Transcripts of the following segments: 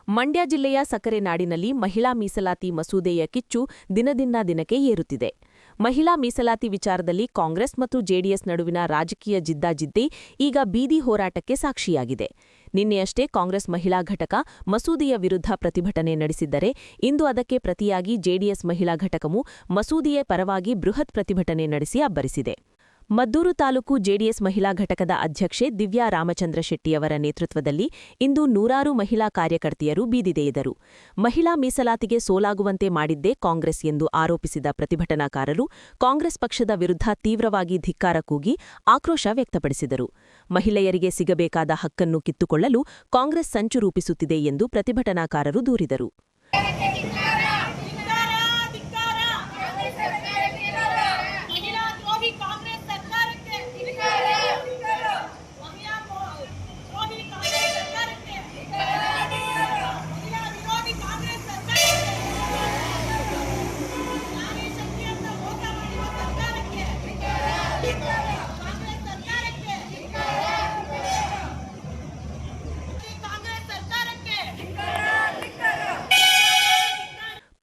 ಮಂಡ್ಯ ಜಿಲ್ಲೆಯ ಸಕ್ಕರೆ ನಾಡಿನಲ್ಲಿ ಮಹಿಳಾ ಮೀಸಲಾತಿ ಮಸೂದೆಯ ಕಿಚ್ಚು ದಿನದಿಂದ ಏರುತ್ತಿದೆ. ಮಹಿಳಾ ಮೀಸಲಾತಿ ವಿಚಾರದಲ್ಲಿ ಕಾಂಗ್ರೆಸ್ ಮತ್ತು ಜೆಡಿಎಸ್ ನಡುವಿನ ರಾಜಕೀಯ ಜಿದ್ದಾಜಿದ್ದಿ ಈಗ ಬೀದಿ ಹೋರಾಟಕ್ಕೆ ಸಾಕ್ಷಿಯಾಗಿದೆ. ನಿನ್ನೆಯಷ್ಟೇ ಕಾಂಗ್ರೆಸ್ ಮಹಿಳಾ ಘಟಕ ಮಸೂದೆಯ ವಿರುದ್ಧ ಪ್ರತಿಭಟನೆ ನಡೆಸಿದ್ದರೆ, ಇಂದು ಅದಕ್ಕೆ ಪ್ರತಿಯಾಗಿ ಜೆಡಿಎಸ್ ಮಹಿಳಾ ಘಟಕವು ಮಸೂದೆಯ ಪರವಾಗಿ ಬೃಹತ್ ಪ್ರತಿಭಟನೆ ನಡೆಸಿ ಅಬ್ಬರಿಸಿದೆ. ಮದ್ದೂರು ತಾಲೂಕು ಜೆಡಿಎಸ್ ಮಹಿಳಾ ಘಟಕದ ಅಧ್ಯಕ್ಷೆ ದಿವ್ಯಾ ರಾಮಚಂದ್ರ ಶೆಟ್ಟಿಯವರ ನೇತೃತ್ವದಲ್ಲಿ ಇಂದು ನೂರಾರು ಮಹಿಳಾ ಕಾರ್ಯಕರ್ತೆಯರು ಬೀದಿಗೆಳೆದರು. ಮಹಿಳಾ ಮೀಸಲಾತಿಗೆ ಸೋಲಾಗುವಂತೆ ಮಾಡಿದ್ದೇ ಕಾಂಗ್ರೆಸ್ ಎಂದು ಆರೋಪಿಸಿದ ಪ್ರತಿಭಟನಾಕಾರರು ಕಾಂಗ್ರೆಸ್ ಪಕ್ಷದ ವಿರುದ್ಧ ತೀವ್ರವಾಗಿ ಧಿಕ್ಕಾರ ಕೂಗಿ ಆಕ್ರೋಶ ವ್ಯಕ್ತಪಡಿಸಿದರು. ಮಹಿಳೆಯರಿಗೆ ಸಿಗಬೇಕಾದ ಹಕ್ಕನ್ನು ಕಿತ್ತುಕೊಳ್ಳಲು ಕಾಂಗ್ರೆಸ್ ಸಂಚು ರೂಪಿಸುತ್ತಿದೆ ಎಂದು ಪ್ರತಿಭಟನಾಕಾರರು ದೂರಿದರು.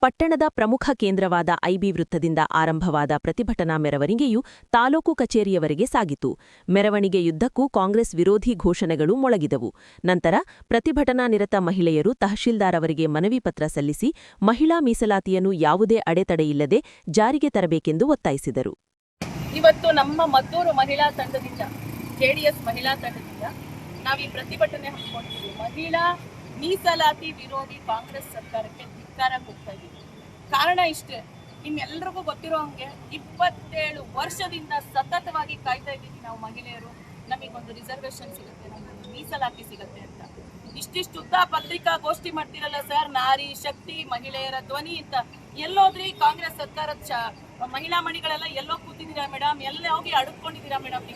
ಪಟ್ಟಣದ ಪ್ರಮುಖ ಕೇಂದ್ರವಾದ ಐಬಿ ವೃತ್ತದಿಂದ ಆರಂಭವಾದ ಪ್ರತಿಭಟನಾ ಮೆರವಣಿಗೆಯು ತಾಲೂಕು ಕಚೇರಿಯವರೆಗೆ ಸಾಗಿತು. ಮೆರವಣಿಗೆಯುದ್ದಕ್ಕೂ ಕಾಂಗ್ರೆಸ್ ವಿರೋಧಿ ಘೋಷಣೆಗಳು ಮೊಳಗಿದವು. ನಂತರ ಪ್ರತಿಭಟನಾ ನಿರತ ಮಹಿಳೆಯರು ತಹಶೀಲ್ದಾರ್ ಅವರಿಗೆ ಮನವಿ ಪತ್ರ ಸಲ್ಲಿಸಿ ಮಹಿಳಾ ಮೀಸಲಾತಿಯನ್ನು ಯಾವುದೇ ಅಡೆತಡೆಯಿಲ್ಲದೆ ಜಾರಿಗೆ ತರಬೇಕೆಂದು ಒತ್ತಾಯಿಸಿದರು. ಇವತ್ತು ನಮ್ಮ ಮದ್ದೂರು ಮಹಿಳಾ ತಂಡದಿಂದ, ಜೆಡಿಎಸ್ ಮಹಿಳಾ ತಂಡದಿಂದ ನಾವು ಈ ಪ್ರತಿಭಟನೆ ಹಮ್ಮಿಕೊಂಡಿದ್ದೀವಿ. ಮಹಿಳಾ ಮೀಸಲಾತಿ ವಿರೋಧಿ ಕಾಂಗ್ರೆಸ್ ಸರ್ಕಾರಕ್ಕೆ ಧಿಕ್ಕಾರ ಕೊಡ್ತಾ ಇದ್ದೀವಿ. ಕಾರಣ ಇಷ್ಟೇ, ನಿಮ್ಮೆಲ್ಲರಿಗೂ ಗೊತ್ತಿರೋ ಹಂಗೆ 27 ವರ್ಷದಿಂದ ಸತತವಾಗಿ ಕಾಯ್ತಾ ಇದ್ದೀವಿ ನಾವು ಮಹಿಳೆಯರು. ನಮಗೊಂದು ರಿಸರ್ವೇಶನ್ ಸಿಗುತ್ತೆ, ನಮಗೊಂದು ಮೀಸಲಾತಿ ಸಿಗುತ್ತೆ ಅಂತ. ಇಷ್ಟಿಷ್ಟು ಉದ್ದ ಪತ್ರಿಕಾಗೋಷ್ಠಿ ಮಾಡ್ತಿರಲ್ಲ ಸರ್, ನಾರಿ ಶಕ್ತಿ, ಮಹಿಳೆಯರ ಧ್ವನಿ ಅಂತ. ಎಲ್ಲೋದ್ರಿ ಕಾಂಗ್ರೆಸ್ ಸರ್ಕಾರದ ಮಹಿಳಾ ಮಣಿಗಳೆಲ್ಲ ಎಲ್ಲೋ ಕೂತಿದ್ದೀರಾ ಮೇಡಮ್? ಎಲ್ಲ ಹೋಗಿ ಅಡುಕೊಂಡಿದ್ದೀರಾ ಮೇಡಮ್?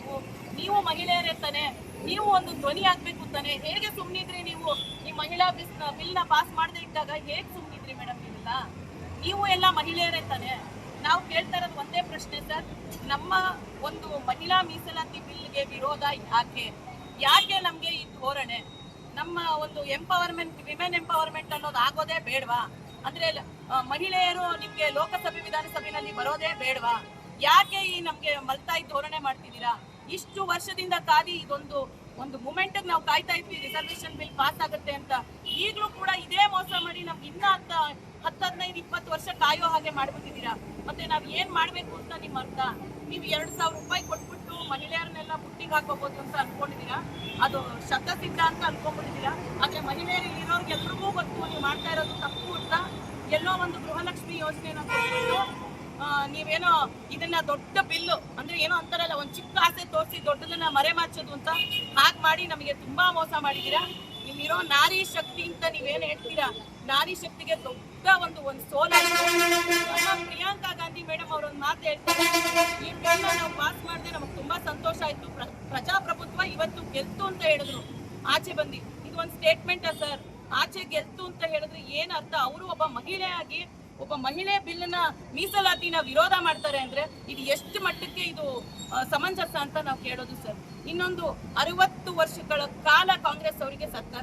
ನೀವು ಮಹಿಳೆಯರೇ ತಾನೆ, ನೀವು ಒಂದು ಧ್ವನಿ ಆಗ್ಬೇಕು ತಾನೆ. ಹೇಗೆ ಸುಮ್ಮನಿದ್ರಿ ನೀವು? ಈ ಮಹಿಳಾ ಬಿಲ್ನ ಪಾಸ್ ಮಾಡದೇ ಇದ್ದಾಗ ಹೇಗೆ ಸುಮ್ಮನಿದ್ರಿ ಮೇಡಮ್? ನೀವು ಎಲ್ಲ ಮಹಿಳೆಯರೇ ತಾನೆ. ನಾವು ಕೇಳ್ತಾ ಇರೋದು ಒಂದೇ ಪ್ರಶ್ನೆ ಸರ್, ನಮ್ಮ ಒಂದು ಮಹಿಳಾ ಮೀಸಲಾತಿ ಬಿಲ್ಗೆ ವಿರೋಧ ಯಾಕೆ ನಮ್ಗೆ ಈ ಧೋರಣೆ? ನಮ್ಮ ಒಂದು ಎಂಪವರ್ಮೆಂಟ್, ವಿಮೆನ್ ಎಂಪವರ್ಮೆಂಟ್ ಅನ್ನೋದು ಆಗೋದೇ ಬೇಡವಾ? ಅಂದ್ರೆ ಮಹಿಳೆಯರು ನಿಮ್ಗೆ ಲೋಕಸಭೆ ವಿಧಾನಸಭೆಯಲ್ಲಿ ಬರೋದೇ ಬೇಡವಾ? ಯಾಕೆ ಈ ನಮ್ಗೆ ಮಲ್ತಾಯಿ ಧೋರಣೆ ಮಾಡ್ತಿದ್ದೀರಾ? ಇಷ್ಟು ವರ್ಷದಿಂದ ಕಾದಿ ಒಂದು ಮೂಮೆಂಟ್ ನಾವು ಕಾಯ್ತಾ ಇದ್ವಿ, ರಿಸರ್ವೇಶನ್ ಬಿಲ್ ಪಾಸ್ ಆಗುತ್ತೆ ಅಂತ. ಈಗಲೂ ಕೂಡ ಇದೇ ಮೋಸ ಮಾಡಿ ನಮ್ಗೆ ಇನ್ನ 10-15-20 ವರ್ಷ ಕಾಯೋ ಹಾಗೆ ಮಾಡ್ಬಿಟ್ಟಿದ್ದೀರಾ. ಮತ್ತೆ ನಾವ್ ಏನ್ ಮಾಡ್ಬೇಕು ಅಂತ ನಿಮ್ ಅರ್ಥ? ನೀವು 2,000 ರೂಪಾಯಿ ಕೊಟ್ಬಿಟ್ಟು ಮಹಿಳೆಯರನ್ನೆಲ್ಲ ಬುಟ್ಟಿಗೆ ಹಾಕೋಬಹುದು ಅಂತ ಅನ್ಕೊಂಡಿದ್ದೀರಾ? ಅದು ಶತಸಿದ್ಧ ಅಂತ ಅನ್ಕೊಂಡ್ಬಿಟ್ಟಿದ್ದೀರಾ. ಆದ್ರೆ ಮಹಿಳೆಯರು ಇರೋರ್ಗೆಲ್ರಿಗೂ ಗೊತ್ತು ನೀವು ಮಾಡ್ತಾ ಇರೋದು ತಪ್ಪು ಅಂತ. ಎಲ್ಲೋ ಒಂದು ಗೃಹಲಕ್ಷ್ಮಿ ಯೋಜನೆನ ಕೊಟ್ಬಿಟ್ಟು ನೀವೇನೋ ಇದನ್ನ ದೊಡ್ಡ ಬಿಲ್ಲು ಅಂದ್ರೆ ಏನೋ ಅಂತಾರಲ್ಲ, ಒಂದ್ ಚಿಕ್ಕ ಆಸೆ ತೋರಿಸಿ ದೊಡ್ಡದನ್ನ ಮರೆಮಾಚೋದು ಅಂತ ಹಾಗೆ ಮಾಡಿ ನಮಗೆ ತುಂಬಾ ಮೋಸ ಮಾಡಿದೀರಾ. ನಿಮ್ಮಿರೋ ನಾರಿ ಶಕ್ತಿ ಅಂತ ನೀವೇನ್ ಹೇಳ್ತೀರಾ, ನಾರಿ ಶಕ್ತಿಗೆ ದೊಡ್ಡ ಒಂದು ಸೋಲಾಗಿದೆ. ಪ್ರಿಯಾಂಕಾ ಗಾಂಧಿ ಮೇಡಮ್ ಅವರೊಂದು ಮಾತು ಹೇಳ್ತಾರೆ, ಈ ಬಿಲ್ ನಾವು ಪಾಸ್ ಮಾಡಿದ್ರೆ ನಮಗ್ ತುಂಬಾ ಸಂತೋಷ ಆಯ್ತು, ಪ್ರಜಾಪ್ರಭುತ್ವ ಇವತ್ತು ಗೆಲ್ತು ಅಂತ ಹೇಳಿದ್ರು. ಆಚೆ ಬಂದಿ ಇದು ಒಂದು ಸ್ಟೇಟ್ಮೆಂಟ್ ಸರ್. ಆಚೆ ಗೆಲ್ತು ಅಂತ ಹೇಳಿದ್ರೆ ಏನ್ ಅರ್ಥ? ಅವರು ಒಬ್ಬ ಮಹಿಳೆಯಾಗಿ ಒಬ್ಬ ಮಹಿಳೆ ಬಿಲ್ನ ಮೀಸಲಾತಿನ ವಿರೋಧ ಮಾಡ್ತಾರೆ ಅಂದ್ರೆ ಇದು ಎಷ್ಟು ಮಟ್ಟಕ್ಕೆ ಇದು ಸಮಂಜಸ ಅಂತ ನಾವು ಕೇಳೋದು ಸರ್. ಇನ್ನೊಂದು 60 ವರ್ಷಗಳ ಕಾಲ ಕಾಂಗ್ರೆಸ್ ಅವರಿಗೆ ಸರ್ಕಾರ